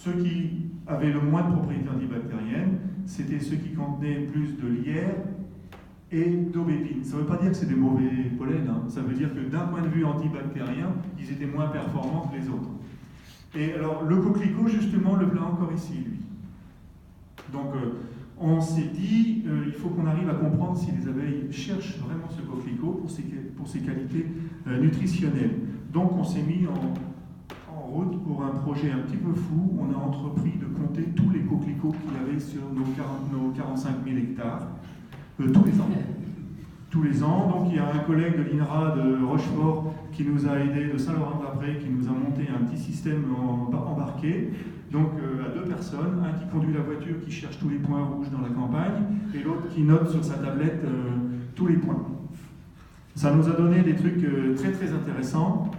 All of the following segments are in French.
Ceux qui avaient le moins de propriétés antibactériennes, c'était ceux qui contenaient plus de lierre et d'aubépine. Ça ne veut pas dire que c'est des mauvais pollens, hein. Ça veut dire que d'un point de vue antibactérien, ils étaient moins performants que les autres. Et alors, le coquelicot, justement, le voilà encore ici, lui. Donc, on s'est dit, il faut qu'on arrive à comprendre si les abeilles cherchent vraiment ce coquelicot pour ses qualités nutritionnelles. Donc, on s'est mis en route pour un projet un petit peu fou. On a entrepris de compter tous les coquelicots qu'il y avait sur nos 45 000 hectares, tous les ans. Tous les ans. Donc, il y a un collègue de l'INRA de Rochefort qui nous a aidés, de Saint-Laurent-de-Laprée, qui nous a monté un petit système embarqué. Donc, à 2 personnes, un qui conduit la voiture, qui cherche tous les points rouges dans la campagne, et l'autre qui note sur sa tablette tous les points. Ça nous a donné des trucs très très intéressants.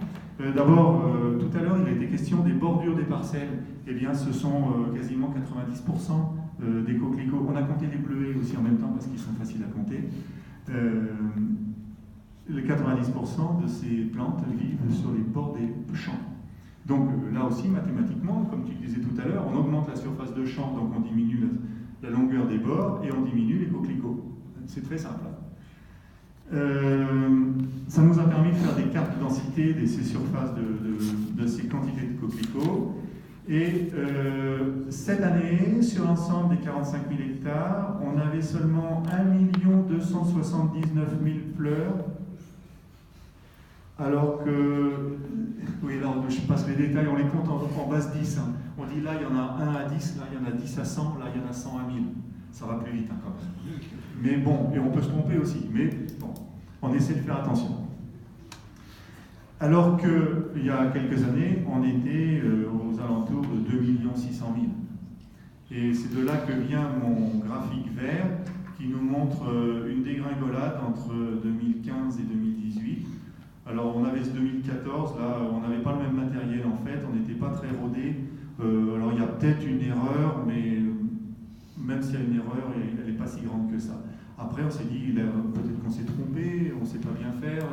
D'abord, tout à l'heure, il a été question des bordures des parcelles. Eh bien, ce sont quasiment 90% des coquelicots. On a compté les bleuets aussi en même temps parce qu'ils sont faciles à compter. Les 90% de ces plantes vivent sur les bords des champs. Donc là aussi, mathématiquement, comme tu disais tout à l'heure, on augmente la surface de champ, donc on diminue la longueur des bords et on diminue les coquelicots. C'est très simple. Ça nous a permis de faire des cartes de densité de ces surfaces, de ces quantités de coquelicots. Et cette année, sur l'ensemble des 45 000 hectares, on avait seulement 1 279 000 fleurs. Alors que, oui, là, je passe les détails, on les compte en base 10. Hein. On dit là, il y en a 1 à 10, là, il y en a 10 à 100, là, il y en a 100 à 1000. Ça va plus vite, hein, quand même. Mais bon, et on peut se tromper aussi, mais bon, on essaie de faire attention. Alors qu'il y a quelques années, on était aux alentours de 2 600 000. Et c'est de là que vient mon graphique vert qui nous montre une dégringolade entre 2015 et 2018. Alors on avait ce 2014, là on n'avait pas le même matériel en fait, on n'était pas très rodé. Alors il y a peut-être une erreur, mais même s'il y a une erreur, elle n'est pas si grande que ça. Après on s'est dit, peut-être qu'on s'est trompé, on ne sait pas bien faire,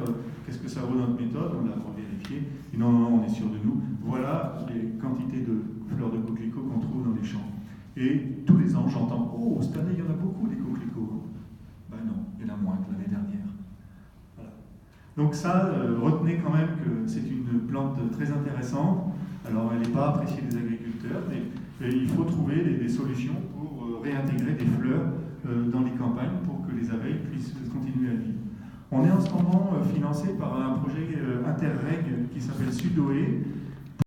qu'est-ce que ça vaut notre méthode, on l'a revérifié. Et non, on est sûr de nous. Voilà les quantités de fleurs de coquelicots qu'on trouve dans les champs. Et tous les ans j'entends, oh cette année il y en a beaucoup des coquelicots. Ben non, il y en a moins que l'année dernière. Donc ça, retenez quand même que c'est une plante très intéressante. Alors elle n'est pas appréciée des agriculteurs, mais il faut trouver des solutions pour réintégrer des fleurs dans les campagnes pour que les abeilles puissent continuer à vivre. On est en ce moment financé par un projet Interreg qui s'appelle Sudoé,